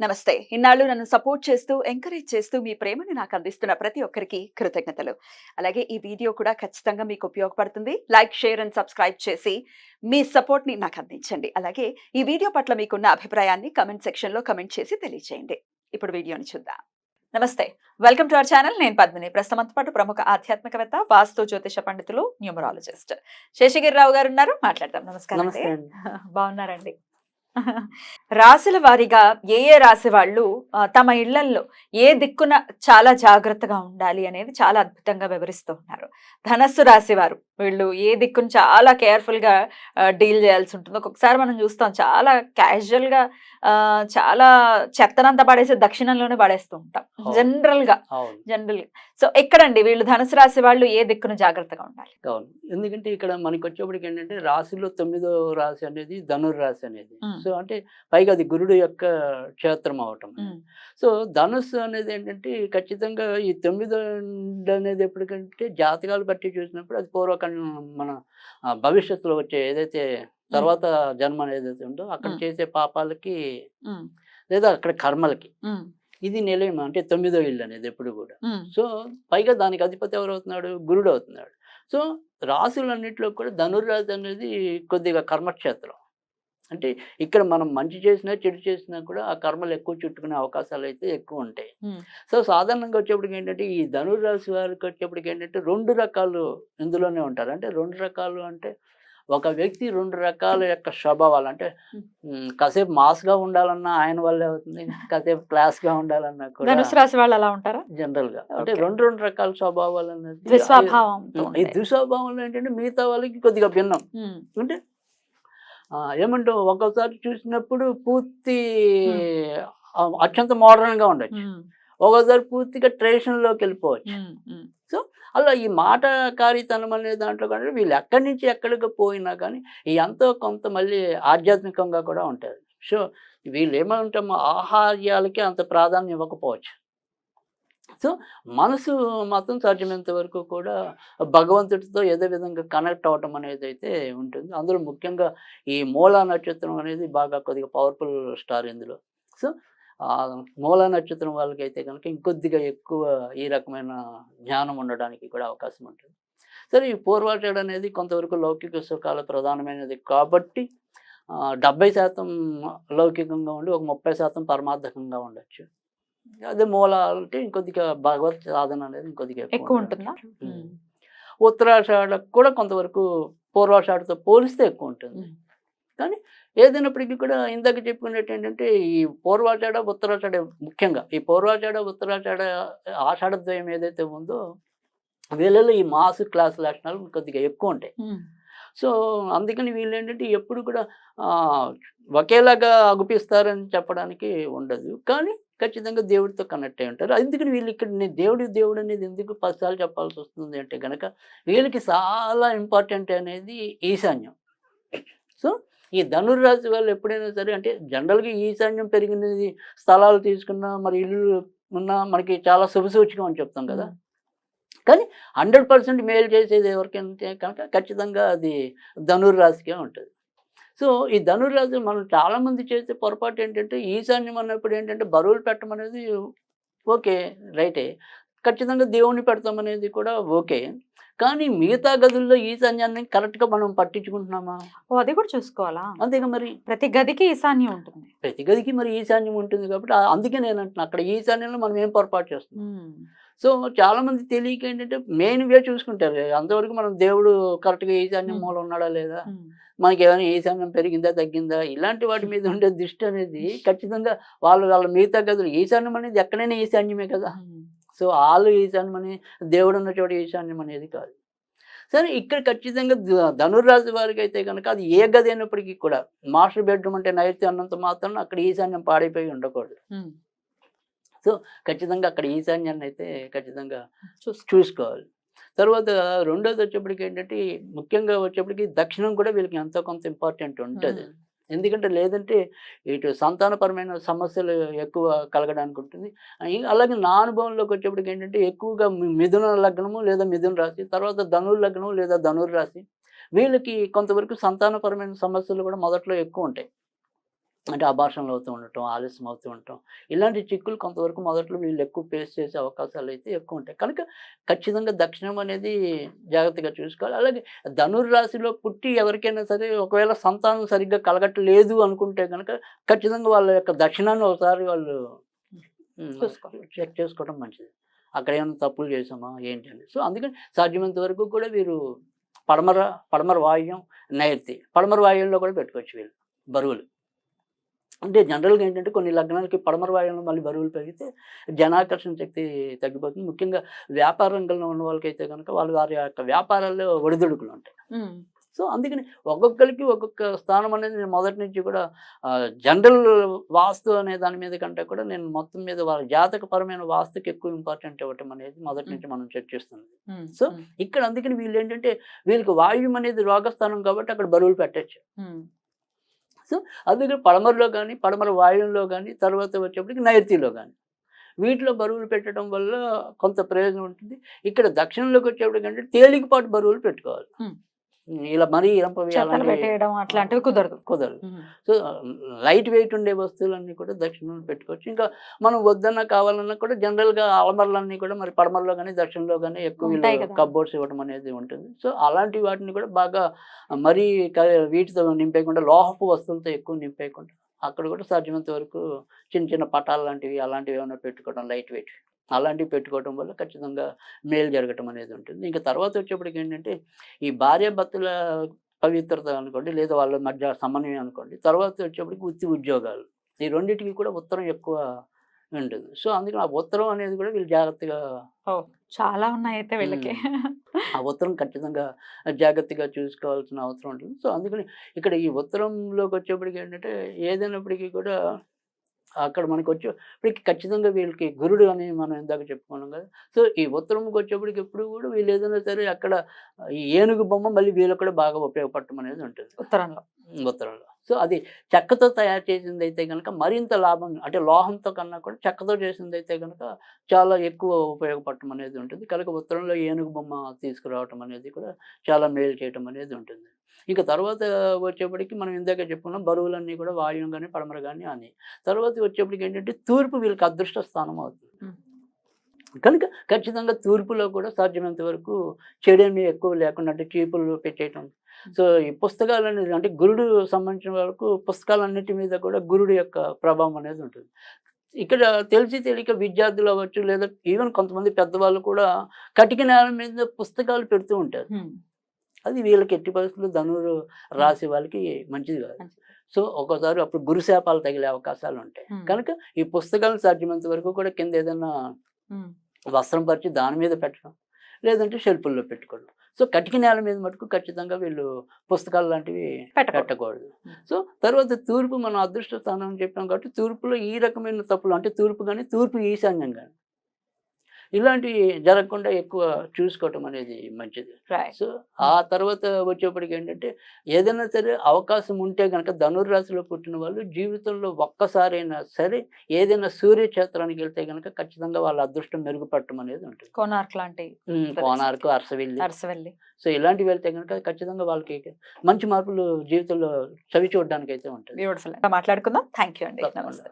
నమస్తే. ఇన్నాళ్ళు నన్ను సపోర్ట్ చేస్తూ, ఎంకరేజ్ చేస్తూ మీ ప్రేమని నాకు అందిస్తున్న ప్రతి ఒక్కరికి కృతజ్ఞతలు. అలాగే ఈ వీడియో కూడా ఖచ్చితంగా మీకు ఉపయోగపడుతుంది. లైక్, షేర్ అండ్ సబ్స్క్రైబ్ చేసి మీ సపోర్ట్‌ని నాకు అందించండి. అలాగే ఈ వీడియో పట్ల మీకున్న అభిప్రాయాన్ని కామెంట్ సెక్షన్‌లో కామెంట్ చేసి తెలియజేయండి. ఇప్పుడు వీడియోని చూద్దాం. నమస్తే. Welcome to our channel. నేను పద్మిని. ప్రస్తుతం మనతో పాటు ప్రముఖ ఆధ్యాత్మికవేత్త, వాస్తు జ్యోతిష పండితులు, న్యూమరాలజిస్ట్ శేషగిరిరావు గారు ఉన్నారు. మాట్లాడదాం. నమస్కారం అండి. నమస్తే అండి. బాగున్నారండి? రాశుల వారీగా ఏ ఏ రాశి వాళ్ళు తమ ఇళ్లల్లో ఏ దిక్కున చాలా జాగ్రత్తగా ఉండాలి అనేది చాలా అద్భుతంగా వివరిస్తూ ఉన్నారు. ధనస్సు రాశి వారు వీళ్ళు ఏ దిక్కును చాలా కేర్ఫుల్ గా డీల్ చేయాల్సి ఉంటుంది. ఒక్కొక్కసారి మనం చూస్తాం చాలా క్యాజువల్ గా చాలా చెత్తనంతా పడేసి దక్షిణంలోనే పడేస్తూ ఉంటాం జనరల్ గా. సో ఎక్కడండి వీళ్ళు ధనుసు రాశి వాళ్ళు ఏ దిక్కున జాగ్రత్తగా ఉండాలి? అవును, ఎందుకంటే ఇక్కడ మనకి వచ్చేప్పటికి ఏంటంటే రాశిలో 9వ రాశి అనేది ధనుర్ రాశి అనేది. సో అంటే పైగా అది గురుడు యొక్క క్షేత్రం అవటం. సో ధనుస్సు అనేది ఏంటంటే ఖచ్చితంగా ఈ 9 అనేది ఎప్పటికంటే జాతకాలు బట్టి చూసినప్పుడు అది మన భవిష్యత్తులో వచ్చే ఏదైతే తర్వాత జన్మ ఏదైతే ఉందో అక్కడ చేసే పాపాలకి లేదా అక్కడ కర్మలకి ఇది నిలయం. అంటే 9వ ఇల్లు అనేది ఎప్పుడు కూడా. సో పైగా దానికి అధిపతి ఎవరు అవుతున్నాడు? గురుడు అవుతున్నాడు. సో రాశులన్నింటిలో కూడా ధనుర్రాశి అనేది కొద్దిగా కర్మక్షేత్రం. అంటే ఇక్కడ మనం మంచి చేసినా చెడు చేసినా కూడా ఆ కర్మలు ఎక్కువ చుట్టుకునే అవకాశాలు అయితే ఎక్కువ ఉంటాయి. సో సాధారణంగా వచ్చేప్పటికి ఏంటంటే ఈ ధనుర్రాశి వారికి వచ్చేప్పటికి ఏంటంటే 2 రకాలు ఇందులోనే ఉంటారు. అంటే 2 రకాలు అంటే ఒక వ్యక్తి 2 రకాల యొక్క స్వభావాలు. అంటే కాసేపు మాస్గా ఉండాలన్నా ఆయన వల్లే అవుతుంది, కాసేపు క్లాస్గా ఉండాలన్నా కూడా ధనుసు రాశి వాళ్ళు అలా ఉంటారా జనరల్ గా. అంటే 2 రకాల స్వభావాలు అనేది ఈ దుస్వభావంలో ఏంటంటే మిగతా వాళ్ళకి కొద్దిగా భిన్నం. అంటే ఏమంటావు, ఒక్కోసారి చూసినప్పుడు పూర్తి అత్యంత మోడర్న్ గా ఉండొచ్చు, ఒక్కోసారి పూర్తిగా ట్రెడిషన్లోకి వెళ్ళిపోవచ్చు. సో అలా ఈ మాటకారితనం అనే దాంట్లో కానీ వీళ్ళు ఎక్కడి నుంచి ఎక్కడికి పోయినా కానీ ఎంతో కొంత మళ్ళీ ఆధ్యాత్మికంగా కూడా ఉంటారు. సో వీళ్ళు ఏమంటాము, ఆహార్యాలకి అంత ప్రాధాన్యం ఇవ్వకపోవచ్చు. సో మనసు మాత్రం సాధ్యమైనంత వరకు కూడా భగవంతుడితో ఏదో విధంగా కనెక్ట్ అవ్వటం అనేది అయితే ఉంటుంది. అందులో ముఖ్యంగా ఈ మూలా నక్షత్రం అనేది బాగా కొద్దిగా పవర్ఫుల్ స్టార్ ఇందులో. సో మూలా నక్షత్రం వాళ్ళకైతే కనుక ఇంకొద్దిగా ఎక్కువ ఈ రకమైన జ్ఞానం ఉండడానికి కూడా అవకాశం ఉంటుంది. సరే, ఈ పూర్వాషాఢ అనేది కొంతవరకు లౌకిక సుఖాలు ప్రధానమైనది కాబట్టి 70% లౌకికంగా ఉండి ఒక 30% పరమార్థకంగా ఉండొచ్చు. అదే మూల అంటే ఇంకొద్దిగా భగవత్ సాధన అనేది ఇంకొద్దిగా ఎక్కువ ఉంటుందా? ఉత్తరాషాఢకు కూడా కొంతవరకు పూర్వాషాఢతో పోలిస్తే ఎక్కువ ఉంటుంది. కానీ ఏదైనప్పటికీ కూడా ఇందాక చెప్పుకున్నట్టు ఏంటంటే ఈ పూర్వాషాఢ ఉత్తరాషాఢ, ముఖ్యంగా ఈ పూర్వాషాఢ ఉత్తరాషాఢ ఆషాఢద్వయం ఏదైతే ఉందో వీళ్ళలో ఈ మాస్ క్లాస్ లక్షణాలు కొద్దిగా ఎక్కువ ఉంటాయి. సో అందుకని వీళ్ళు ఏంటంటే ఎప్పుడు కూడా ఒకేలాగా అగుపిస్తారని చెప్పడానికి ఉండదు, కానీ ఖచ్చితంగా దేవుడితో కనెక్ట్ అయి ఉంటారు. అందుకని వీళ్ళు ఇక్కడ దేవుడు అనేది ఎందుకు 10 సార్లు చెప్పాల్సి వస్తుంది అంటే కనుక వీళ్ళకి చాలా ఇంపార్టెంట్ అనేది ఈశాన్యం. సో ఈ ధనుర్రాశి వాళ్ళు ఎప్పుడైనా సరే అంటే జనరల్గా ఈశాన్యం పెరిగినది స్థలాలు తీసుకున్నా మరి ఇల్లు ఉన్నా మనకి చాలా శుభసూచకం అని చెప్తాం కదా. కానీ 100% మేలు చేసేది ఎవరికంటే కనుక ఖచ్చితంగా అది ధనుర్రాశికే ఉంటుంది. సో ఈ ధనుర్రాశి మనం చాలామంది చేసే పొరపాటు ఏంటంటే ఈశాన్యం అన్నప్పుడు ఏంటంటే బరువులు పెట్టమనేది ఓకే, రైటే, ఖచ్చితంగా దేవుణ్ణి పెడతామనేది కూడా ఓకే. కానీ మిగతా గదుల్లో ఈశాన్యాన్ని కరెక్ట్గా మనం పట్టించుకుంటున్నామా? అది కూడా చూసుకోవాలా? అంతేగా, మరి ప్రతి గదికి ఈశాన్యం ఉంటుంది. ప్రతి గదికి మరి ఈశాన్యం ఉంటుంది కాబట్టి అందుకే నేను అంటున్నా అక్కడ ఈశాన్యంలో మనం ఏం పొరపాటు చేస్తున్నాం. సో చాలామంది తెలియక ఏంటంటే మెయిన్గా చూసుకుంటారు, అంతవరకు మనం దేవుడు కరెక్ట్గా ఈశాన్యం మూల ఉన్నాడా లేదా, మనకి ఏమైనా ఈశాన్యం పెరిగిందా తగ్గిందా, ఇలాంటి వాటి మీద ఉండే దృష్టి అనేది ఖచ్చితంగా వాళ్ళ మిగతా గదులు ఈశాన్యం అనేది ఎక్కడైనా ఈశాన్యమే కదా. సో వాళ్ళు ఈశాన్యం అని దేవుడు ఉన్న చోట ఈశాన్యం అనేది కాదు. సరే, ఇక్కడ ఖచ్చితంగా ధనుర్రాశి వారికి అయితే కనుక అది ఏ గది అయినప్పటికీ కూడా మాస్టర్ బెడ్రూమ్ అంటే నైరుతి అన్నంత మాత్రం అక్కడ ఈశాన్యం పాడైపోయి ఉండకూడదు. సో ఖచ్చితంగా అక్కడ ఈశాన్యాన్ని అయితే ఖచ్చితంగా చూసుకోవాలి. తర్వాత రెండోది వచ్చేప్పటికి ఏంటంటే ముఖ్యంగా వచ్చేప్పటికి దక్షిణం కూడా వీళ్ళకి ఎంతో కొంత ఇంపార్టెంట్ ఉంటుంది. ఎందుకంటే లేదంటే ఇటు సంతానపరమైన సమస్యలు ఎక్కువ కలగడానికి ఉంటుంది. అలాగే నా అనుభవంలోకి వచ్చేప్పటికి ఏంటంటే ఎక్కువగా మిథున లగ్నము లేదా మిథున రాశి, తర్వాత ధనుర్ లగ్నము లేదా ధనుర్ రాశి, వీళ్ళకి కొంతవరకు సంతానపరమైన సమస్యలు కూడా మొదట్లో ఎక్కువ ఉంటాయి. అంటే అబార్షన్లు అవుతూ ఉండటం, ఆలస్యం అవుతూ ఉండటం, ఇలాంటి చిక్కులు కొంతవరకు మొదట్లో వీళ్ళు ఎక్కువ ఫేస్ చేసే అవకాశాలు అయితే ఎక్కువ ఉంటాయి. కనుక ఖచ్చితంగా దక్షిణం అనేది జాగ్రత్తగా చూసుకోవాలి. అలాగే ధనుర్రాశిలో పుట్టి ఎవరికైనా సరే ఒకవేళ సంతానం సరిగ్గా కలగట్లేదు అనుకుంటే కనుక ఖచ్చితంగా వాళ్ళ యొక్క దక్షిణాన్ని ఒకసారి వాళ్ళు చెక్ చేసుకోవడం మంచిది. అక్కడ ఏమైనా తప్పులు చేసామా ఏంటి అని. సో అందుకని సాధ్యమైనంత వరకు కూడా వీరు పడమర వాయువ్యం, నైరుతి, పడమర వాయువ్యంలో కూడా పెట్టుకోవచ్చు వీళ్ళు బరువులు. అంటే జనరల్‌గా ఏంటంటే కొన్ని లగ్నాలకి పడమర వాయువ్యంలో మళ్ళీ బరువులు పెరిగితే జనాకర్షణ శక్తి తగ్గిపోతుంది. ముఖ్యంగా వ్యాపార రంగంలో ఉన్న వాళ్ళకైతే గనుక వారి యొక్క వ్యాపారాల్లో ఒడిదుడుకులు ఉంటాయి. సో అందుకని ఒక్కొక్కరికి ఒక్కొక్క స్థానం అనేది నేను మొదటి నుంచి కూడా జనరల్ వాస్తు అనే దాని మీద కంటే కూడా నేను మొత్తం మీద వాళ్ళ జాతకపరమైన వాస్తుకి ఎక్కువ ఇంపార్టెంట్ ఇవ్వటం అనేది మొదటి నుంచి మనం చర్చిస్తుంది. సో ఇక్కడ అందుకని వీళ్ళు ఏంటంటే వీళ్ళకి వాయువ్యం అనేది రోగస్థానం కాబట్టి అక్కడ బరువులు పెట్టచ్చు. సో అందుకని పడమరలో కానీ, పడమర వాయువ్యంలో కానీ, తర్వాత వచ్చేప్పటికి నైరుతిలో కానీ వీటిలో బరువులు పెట్టడం వల్ల కొంత ప్రయోజనం ఉంటుంది. ఇక్కడ దక్షిణంలోకి వచ్చేప్పటికంటే తేలికపాటు బరువులు పెట్టుకోవాలి. ఇలా మరీ పెట్టేయడం అట్లాంటివి కుదరదు. సో లైట్ వెయిట్ ఉండే వస్తువులన్నీ కూడా దక్షిణంలో పెట్టుకోవచ్చు. ఇంకా మనం వద్దన్నా కావాలన్నా కూడా జనరల్గా అలమరలన్నీ కూడా మరి పడమరలో కానీ దక్షిణంలో కానీ ఎక్కువ కప్బోర్డ్స్ ఇవ్వడం అనేది ఉంటుంది. సో అలాంటి వాటిని కూడా బాగా మరీ వీటితో నింపేయకుండా లోహపు వస్తువులతో ఎక్కువ నింపేయకుండా అక్కడ కూడా సాధ్యమైనంత వరకు చిన్న చిన్న పటాలు లాంటివి అలాంటివి ఏమైనా పెట్టుకోవడం లైట్ వెయిట్ అలాంటివి పెట్టుకోవడం వల్ల ఖచ్చితంగా మేలు జరగటం అనేది ఉంటుంది. ఇంకా తర్వాత వచ్చేప్పటికి ఏంటంటే ఈ భార్యాభర్తల పవిత్రత అనుకోండి, లేదా వాళ్ళ మధ్య సమన్వయం అనుకోండి, తర్వాత వచ్చేప్పటికి వృత్తి ఉద్యోగాలు ఈ రెండింటికి కూడా ఉత్తరం ఎక్కువ ఉంటుంది. సో అందుకని ఆ ఉత్తరం అనేది కూడా వీళ్ళు జాగ్రత్తగా చాలా ఉన్నాయి అయితే వీళ్ళకి ఆ ఉత్తరం ఖచ్చితంగా జాగ్రత్తగా చూసుకోవాల్సిన అవసరం ఉంటుంది. సో అందుకని ఇక్కడ ఈ ఉత్తరంలోకి వచ్చేప్పటికి ఏంటంటే ఏదైనప్పటికీ కూడా అక్కడ మనకు వచ్చేప్పటికి ఖచ్చితంగా వీళ్ళకి గురుడు అని మనం ఇందాక చెప్పుకున్నాం కదా. సో ఈ ఉత్తరంకి వచ్చేప్పటికి ఎప్పుడు కూడా వీళ్ళు ఏదైనా సరే అక్కడ ఈ ఏనుగు బొమ్మ మళ్ళీ వీళ్ళకి కూడా బాగా ఉపయోగపడటం అనేది ఉంటుంది ఉత్తరంలో. సో అది చెక్కతో తయారు చేసింది అయితే కనుక మరింత లాభం, అంటే లోహంతో కన్నా కూడా చెక్కతో చేసింది అయితే కనుక చాలా ఎక్కువ ఉపయోగపడటం అనేది ఉంటుంది. కనుక ఉత్తరంలో ఏనుగు బొమ్మ తీసుకురావటం అనేది కూడా చాలా మేలు చేయటం అనేది ఉంటుంది. ఇంకా తర్వాత వచ్చేప్పటికి మనం ఇందాక చెప్పుకున్నాం బరువులన్నీ కూడా వాయువ్యం కానీ పడమర కానీ అని. తర్వాత వచ్చేప్పటికి ఏంటంటే తూర్పు వీళ్ళకి అదృష్ట స్థానం అవుతుంది. కనుక ఖచ్చితంగా తూర్పులో కూడా సాధ్యమైనంత వరకు చెడేమి ఎక్కువ లేకుండా అంటే చీపులు పెట్టేయటం. సో ఈ పుస్తకాలు అనేది అంటే గురుడు సంబంధించిన వరకు పుస్తకాలన్నిటి మీద కూడా గురుడు యొక్క ప్రభావం అనేది ఉంటుంది. ఇక్కడ తెలియక విద్యార్థులు అవ్వచ్చు, లేదా ఈవెన్ కొంతమంది పెద్దవాళ్ళు కూడా కటిక నేల మీద పుస్తకాలు పెడుతూ ఉంటారు. అది వీళ్ళకి ఎట్టి పరిస్థితుల్లో ధనురు రాశి వాళ్ళకి మంచిది కాదు. సో ఒక్కోసారి అప్పుడు గురుశాపాలు తగిలే అవకాశాలు ఉంటాయి. కనుక ఈ పుస్తకాలను సాధ్యమైనంత వరకు కూడా కింద ఏదైనా వస్త్రం పరిచి దాని మీద పెట్టడం, లేదంటే షెల్ఫుల్లో పెట్టుకోవడం. సో కటిక నేల మీద మటుకు ఖచ్చితంగా వీళ్ళు పుస్తకాలు లాంటివి పెట్టకూడదు. సో తర్వాత తూర్పు మనం అదృష్ట స్థానం అని చెప్పాం కాబట్టి తూర్పులో ఈ రకమైన తప్పులు అంటే తూర్పు కానీ తూర్పు ఈశాన్యం కానీ ఇలాంటివి జరగకుండా ఎక్కువ చూసుకోవటం అనేది మంచిది. సో ఆ తర్వాత వచ్చేప్పటికి ఏంటంటే ఏదైనా సరే అవకాశం ఉంటే కనుక ధనుర్రాశిలో పుట్టిన వాళ్ళు జీవితంలో ఒక్కసారైనా సరే ఏదైనా సూర్యక్షేత్రానికి వెళ్తే కనుక ఖచ్చితంగా వాళ్ళ అదృష్టం మెరుగుపడటం అనేది ఉంటుంది. కోనార్క్, అరసవెల్లి సో ఇలాంటివి వెళ్తే కనుక ఖచ్చితంగా వాళ్ళకి మంచి మార్పులు జీవితంలో చవి చూడడానికి అయితే ఉంటుంది. మాట్లాడుకుందాం. థ్యాంక్ యూ అండి. నమస్తే.